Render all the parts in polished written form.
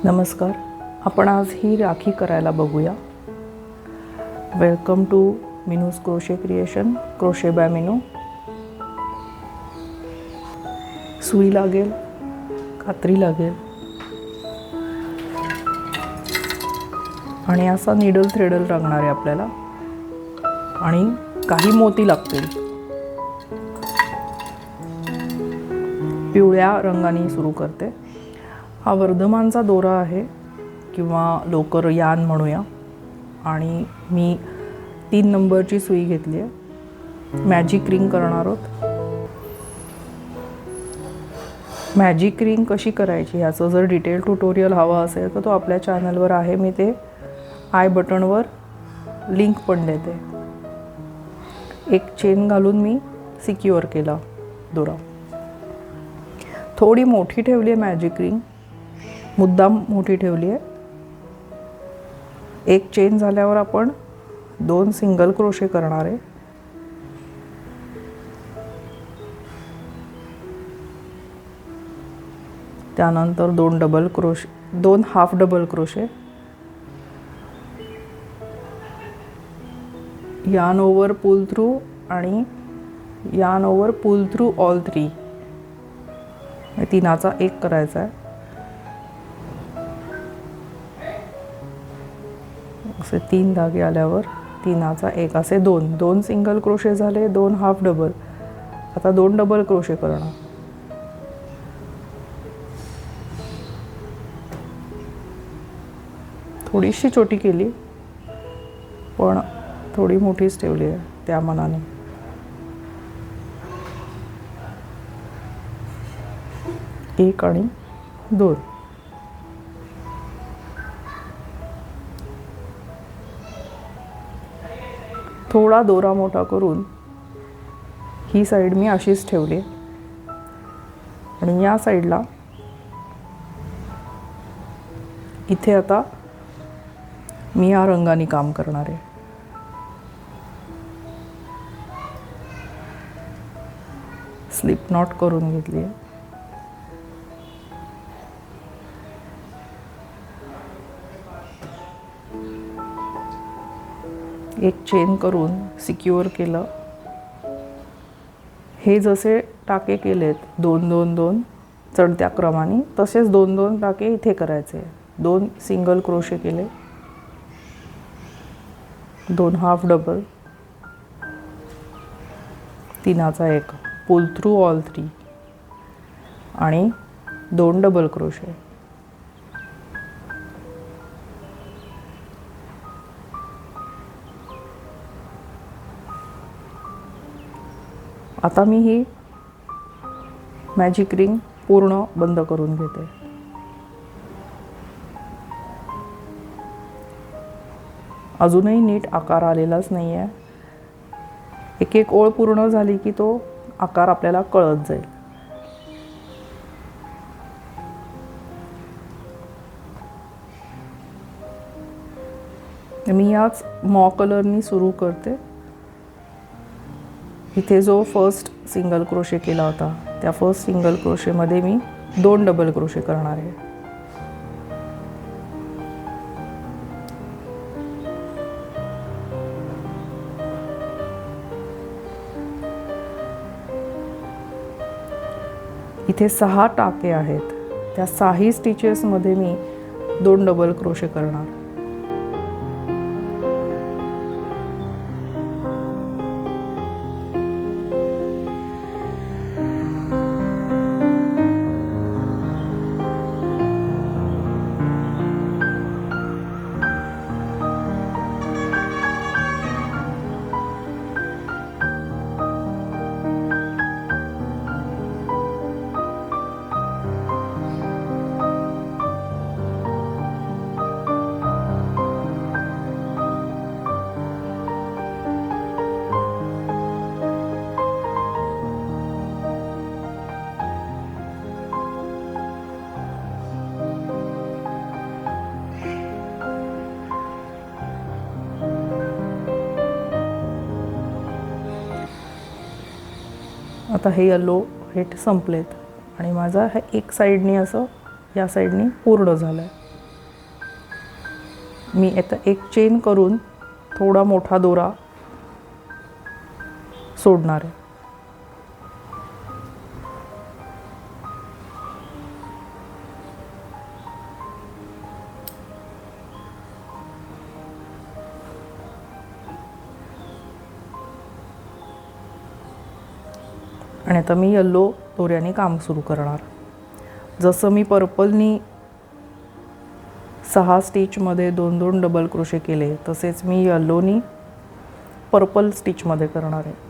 नमस्कार. आपण आज ही राखी करायला बघूया. Welcome to Minu's crochet creation, crochet by Minu. सुई लागेल, कात्री लागेल आणि असा नीडल थ्रेडल लागणार आहे आपल्याला आणि काही मोती लागतील. पिवळ्या रंगाने सुरू करते. हा वर्धमानचा दोरा आहे किंवा लोकर यान म्हणूया. आणि मी 3 नंबरची सुई घेतली आहे. मॅजिक रिंग करणार आहोत. मॅजिक रिंग कशी करायची ह्याचं जर डिटेल ट्युटोरियल हवं असेल तर तो आपल्या चॅनलवर आहे. मी ते आय बटनवर लिंक पण देते. एक चेन घालून मी सिक्युअर केला दोरा. थोडी मोठी ठेवली आहे मॅजिक रिंग, मुद्दाम मोठी ठेवली आहे. एक चेन झाल्यावर आपण 2 सिंगल क्रोशे करणार आहे. त्यानंतर 2 double crochet, 2 half double crochet, यान ओव्हर पुल थ्रू आणि यान ओव्हर पुल थ्रू ऑल 3. तीनाचा एक करायचा आहे. असे 3 धागे आल्यावर तीनाचा एक, असे 2 सिंगल क्रोशे झाले, 2 हाफ डबल. आता 2 डबल क्रोशे करणार. थोडीशी छोटी केली पण थोडी मोठीच ठेवली आहे त्या मानाने. एक आणि 2. थोडा दोरा मोठा करून ही साईड मी अशीच ठेवली आणि या साईडला इथे आता मी या रंगाने काम करणार आहे. स्लिप नॉट करून घेतली आहे. एक चेन करून सिक्युअर केलं. हे जसे टाके केलेत 2-2-2 चढत्या क्रमाने, तसेच 2-2 टाके इथे करायचे. 2 सिंगल क्रोशे केले, 2 हाफ डबल, तीनाचा एक, पुल थ्रू ऑल 3 आणि 2 डबल क्रोशे. आता मी ही मॅजिक रिंग पूर्ण बंद करून घेते. अजूनही नीट आकार आलेलाच नाही आहे. एक ओळ पूर्ण झाली की तो आकार आपल्याला कळत जाईल. मी याच मॉ कलरनी सुरू करते. इथे जो फर्स्ट सिंगल क्रोशे केला होता त्या फर्स्ट सिंगल क्रोशेमध्ये मी 2 डबल क्रोशे करणार आहे. इथे 6 टाके आहेत. त्या 6 स्टिचेसमध्ये मी 2 डबल क्रोशे करणार. आता हे येलो हे संपलेत आणि माझा हे एक साईडनी असं या साईडनी पूर्ण झालं आहे. मी आता एक चेन करून थोडा मोठा दोरा सोडणार आहे. आणि आता मी येलो दोऱ्याने काम सुरू करणार. जसं मी पर्पलनी 6 स्टिचमध्ये 2-2 डबल क्रोशे केले, तसेच मी येल्लोनी पर्पल स्टिचमध्ये करणार आहे.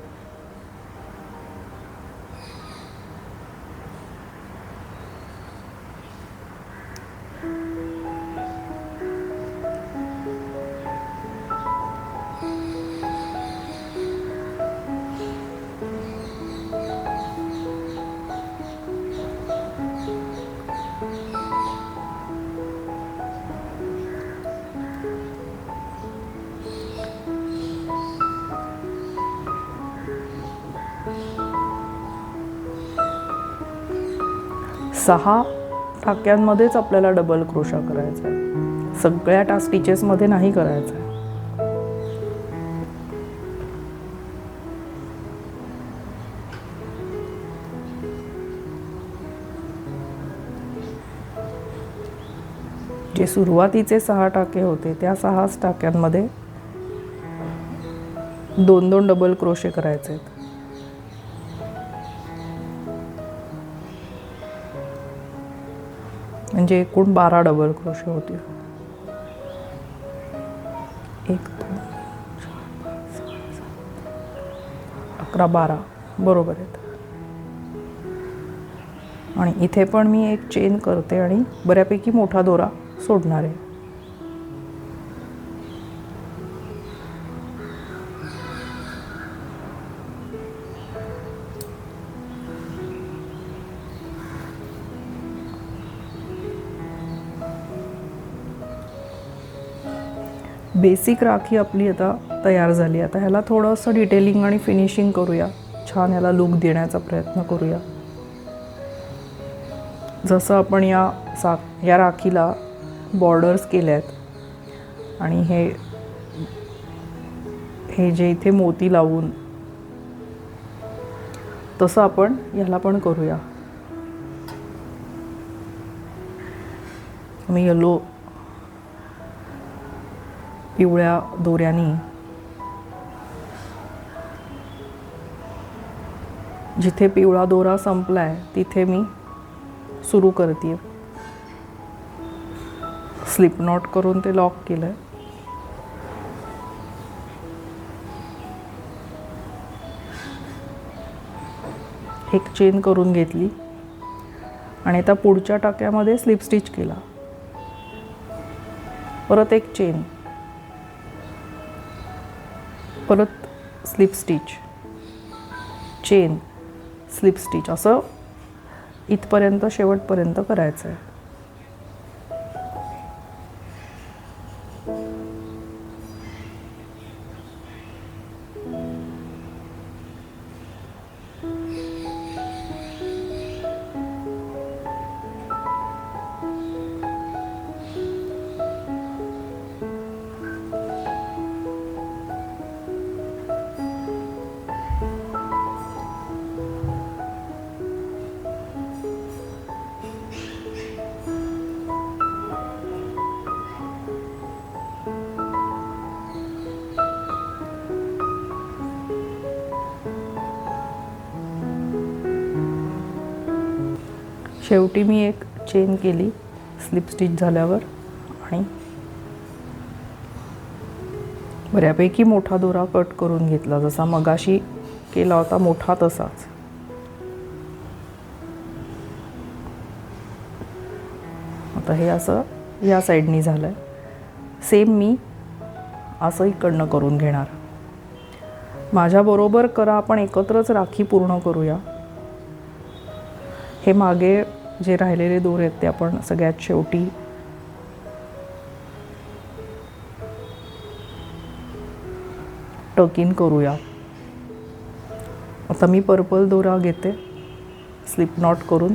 सहा टाक्यांमध्येच आपल्याला डबल क्रोशा करायचा आहे, सगळ्या स्टिचेसमध्ये नाही करायचं आहे. जे सुरुवातीचे 6 टाके होते त्या 6 टाक्यांमध्ये 2-2 डबल क्रोशे करायचे आहेत. म्हणजे एकूण 12 डबल क्रोशे होतील. 1 2 4 5 6 7 11 12 बरोबर आहेत. आणि इथे पण मी एक चेन करते आणि बऱ्यापैकी मोठा दोरा सोडणार आहे. बेसिक राखी आपली आता तयार झाली. आता ह्याला थोडंसं डिटेलिंग आणि फिनिशिंग करूया, छान ह्याला लुक देण्याचा प्रयत्न करूया. जसं आपण या राखीला बॉर्डर्स केल्या आहेत आणि हे जे इथे मोती लावून, तसं आपण ह्याला पण करूया. मी येलो पिवळ्या दोऱ्याने जिथे पिवळा दोरा संपलाय तिथे मी सुरू करते. स्लिप नॉट करून ते लॉक केलंय. एक चेन करून घेतली आणि आता पुढच्या टाक्यामध्ये स्लिप स्टिच केला. परत एक चेन, परत slip stitch, chain, slip stitch, असं इथपर्यंत शेवटपर्यंत करायचं आहे. शेवटी मी एक चेन केली स्लिप स्टिच झाल्यावर आणि बऱ्यापैकी मोठा दोरा कट करून घेतला, जसा मगाशी केला होता मोठा तसाच. आता हे असं या साईडनी झालंय. सेम मी असं इकडनं करून घेणार. माझ्याबरोबर करा, आपण एकत्रच राखी पूर्ण करूया. हे मागे जे राहिलेले दोरे आहेत ते आपण सगळ्यात शेवटी टक इन करूया. आता मी पर्पल दोरा घेते स्लिप नॉट करून.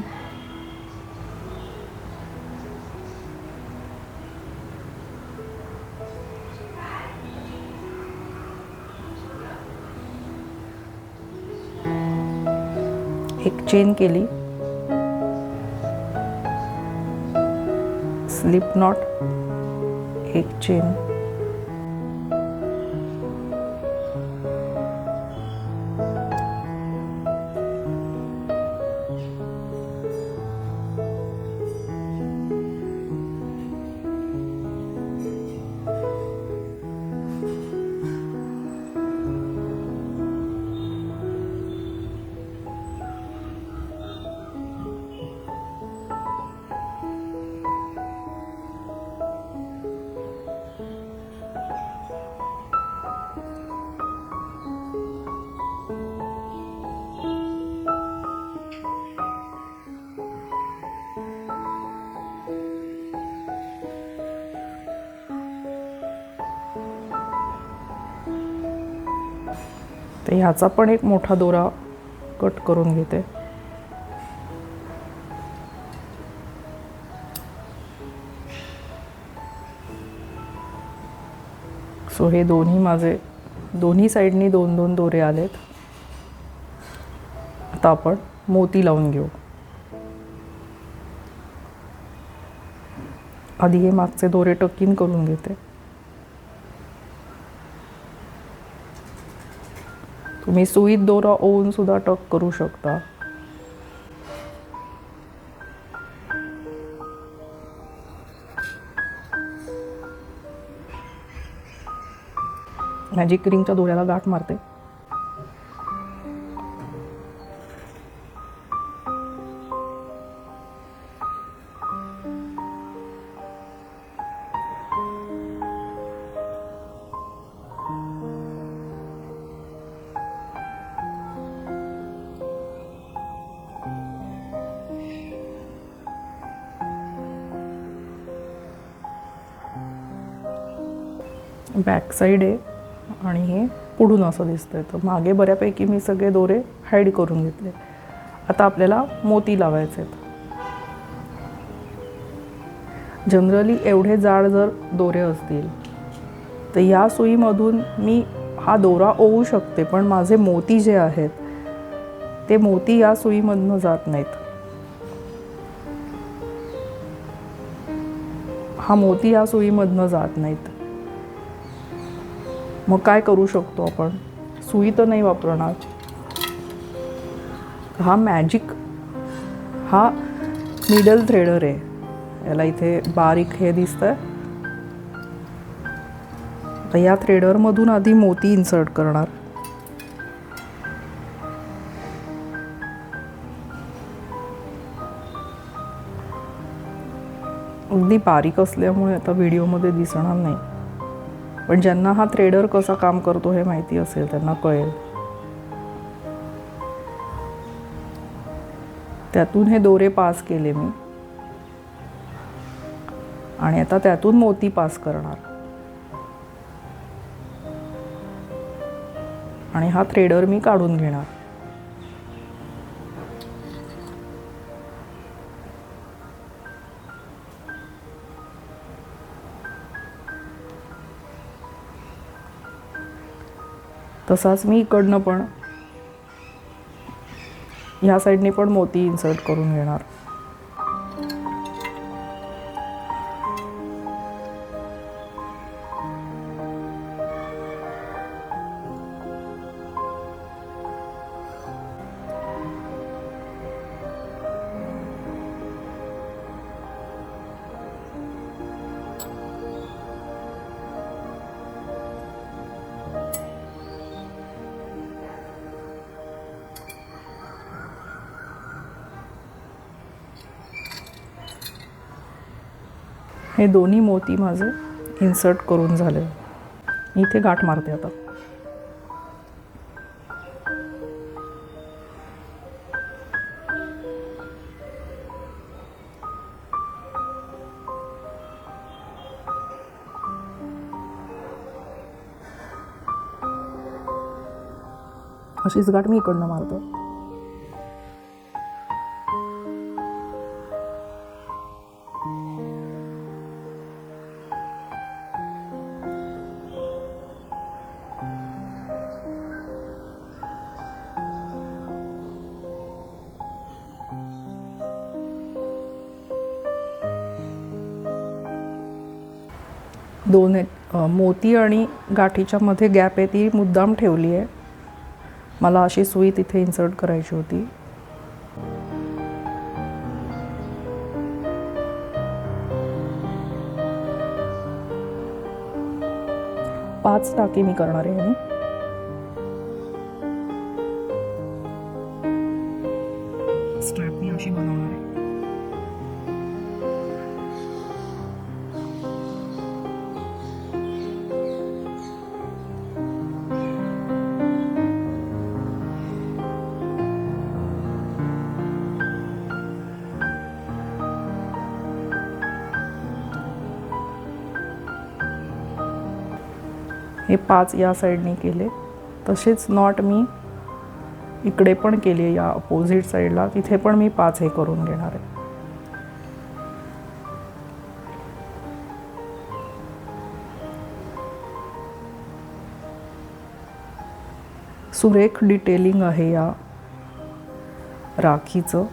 एक चेन केली, स्लिप नॉट, एक चेन, तर ह्याचा पण एक मोठा दोरा कट करून घेते. सो हे दोन्ही साईडनी 2-2 दोरे आलेत. आता आपण मोती लावून घेऊ. आधी हे मागचे दोरे टकिन करून घेते. तुम्ही सुईत दोरा ओवून सुद्धा टक करू शकता. मॅजिक रिंगच्या दोऱ्याला गाठ मारते. बॅक साईड आहे आणि हे पुढून असं दिसतंय. तर मागे बऱ्यापैकी मी सगळे दोरे हाईड करून घेतले. आता आपल्याला मोती लावायचे आहेत. जनरली एवढे जाड जर दोरे असतील तर या सुईमधून मी हा दोरा ओवू शकते, पण माझे मोती जे आहेत ते मोती या सुईमधनं जात नाहीत. हा मोती या सुईमधनं जात नाहीत. मग काय करू शकतो आपण? सुई तर नाही वापरणार. हा निडल थ्रेडर आहे. याला इथे बारीक हे दिसतंय. तर या थ्रेडरमधून आधी मोती इन्सर्ट करणार. अगदी बारीक असल्यामुळे आता व्हिडिओमध्ये दिसणार नाही, पण ज्यांना हा थ्रेडर कसा काम करतो हे माहिती असेल त्यांना कळेल. त्यातून हे दोरे पास केले मी आणि आता त्यातून मोती पास करणार आणि हा थ्रेडर मी काढून घेणार. तसाच मी इकडनं पण ह्या साईडने पण मोती इन्सर्ट करून घेणार. हे दोन्ही मोती माझे इन्सर्ट करून झाले. मी इथे गाठ मारते आता. अशीच गाठ मी इकडनं मारतो. दोन मोती आणि गाठीच्या मध्ये गॅप आहे ती मुद्दाम ठेवली आहे. मला अशी सुई तिथे इन्सर्ट करायची होती. पाच टाके मी करणार आहे आणि स्ट्रॅप मी अशी बनवणार आहे. हे 5 या साईडने केले. तसेच नॉट मी इकडे पण केली या अपोजिट साईडला, तिथे पण मी 5 हे करून घेणार आहे. सुरेख डिटेलिंग आहे या राखीचं.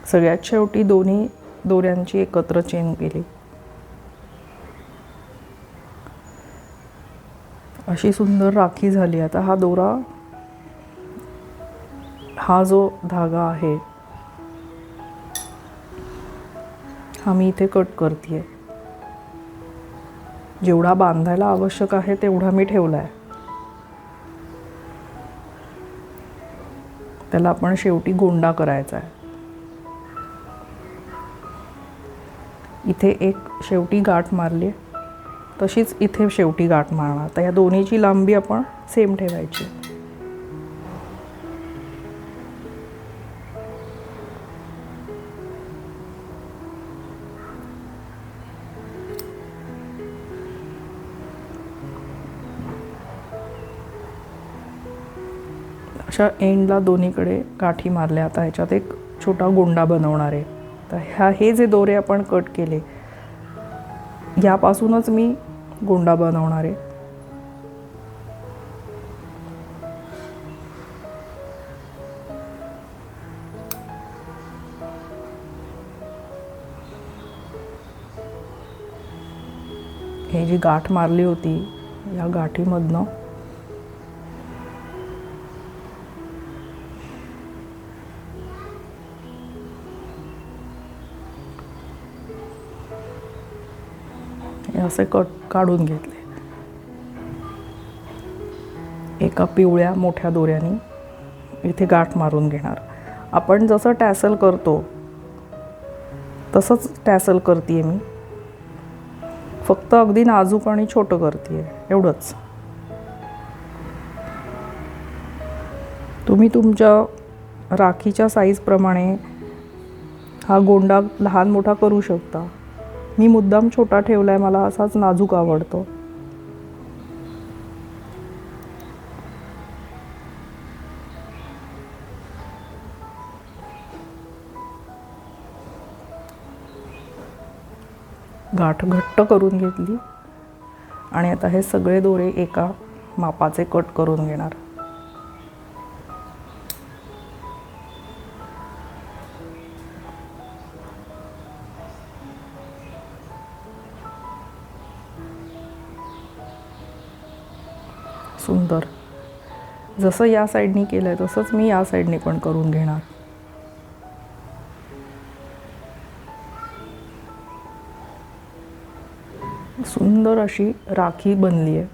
सगळ्यात शेवटी दोन्ही दोऱ्यांची एकत्र चेन केली. अशी सुंदर राखी झाली. आता हा दोरा, हा जो धागा आहे हा मी इथे कट करते. जेवढा बांधायला आवश्यक आहे तेवढा मी ठेवला आहे. त्याला आपण शेवटी गोंडा करायचा आहे. इथे एक शेवटी गाठ मारली, तशीच इथे शेवटी गाठ मारणार. तर या दोन्हीची लांबी आपण सेम ठेवायची. अशा एंडला दोन्हीकडे गाठी मारल्या. आता ह्याच्यात एक छोटा गोंडा बनवणार आहे. तर हे जे दोरे आपण कट केले यापासूनच मी गोंडा बनवणार आहे. हे जी गाठ मारली होती या गाठीमधनं असे कट काढून घेतले. एका पिवळ्या मोठ्या दोऱ्याने इथे गाठ मारून घेणार. आपण जसं टॅसल करतो तसंच टॅसल करते मी, फक्त अगदी नाजूक आणि छोटं करते एवढंच. तुम्ही तुमच्या राखीच्या साईजप्रमाणे हा गोंडा लहान मोठा करू शकता. मी मुद्दाम छोटा ठेवला आहे, मला असाच नाजूक आवडतो. गाठ घट्ट करून घेतली आणि आता हे सगळे दोरे एका मापाचे कट करून घेणार. सुंदर. जसं या साईडनी केलं आहे तसंच मी या साईडनी पण करून घेणार. सुंदर अशी राखी बनली आहे.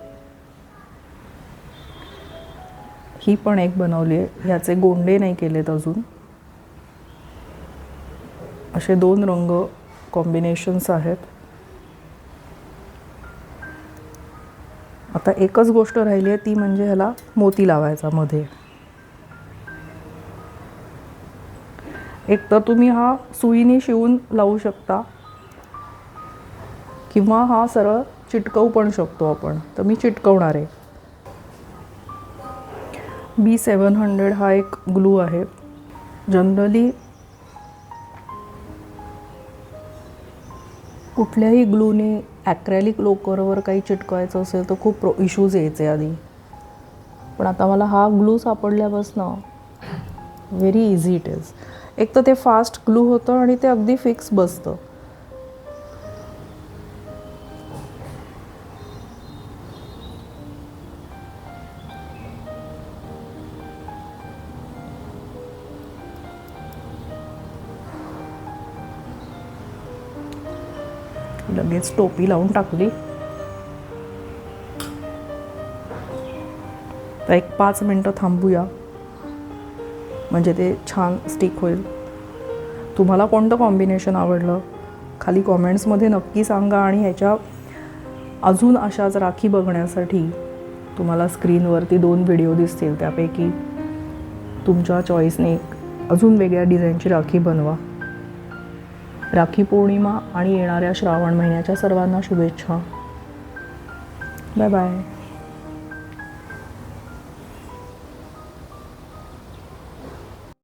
ही पण एक बनवली आहे. ह्याचे गोंडे नाही केलेत अजून. असे 2 रंग कॉम्बिनेशन्स आहेत. आता एकच गोष्ट राहिली आहे, ती म्हणजे ह्याला मोती लावायचा मध्ये. एक तर तुम्ही हा सुईने शिवून लावू शकता किंवा हा सरळ चिटकवू पण शकतो आपण. तर मी चिटकवणार आहे. B700 हा एक ग्लू आहे. जनरली कुठल्याही ग्लूने ॲक्रेलिक लोकरवर काही चिटकवायचं असेल तर खूप इश्यूज यायचे आधी. पण आता मला हा ग्लू सापडल्यापासनं व्हेरी इझी इट इज. एक तर ते फास्ट ग्लू होतं आणि ते अगदी फिक्स बसतं. लगेच टोपी लावून टाकली. तर एक 5 मिनटं थांबूया, म्हणजे ते छान स्टिक होईल. तुम्हाला कोणतं कॉम्बिनेशन आवडलं खाली कॉमेंट्समध्ये नक्की सांगा. आणि ह्याच्या अजून अशाच राखी बघण्यासाठी तुम्हाला स्क्रीनवरती 2 व्हिडिओ दिसतील. त्यापैकी तुमच्या चॉईसने अजून वेगळ्या डिझाईनची राखी बनवा. राखी पौर्णिमा आणि येणाऱ्या श्रावण महिन्याच्या सर्वांना शुभेच्छा. Bye bye.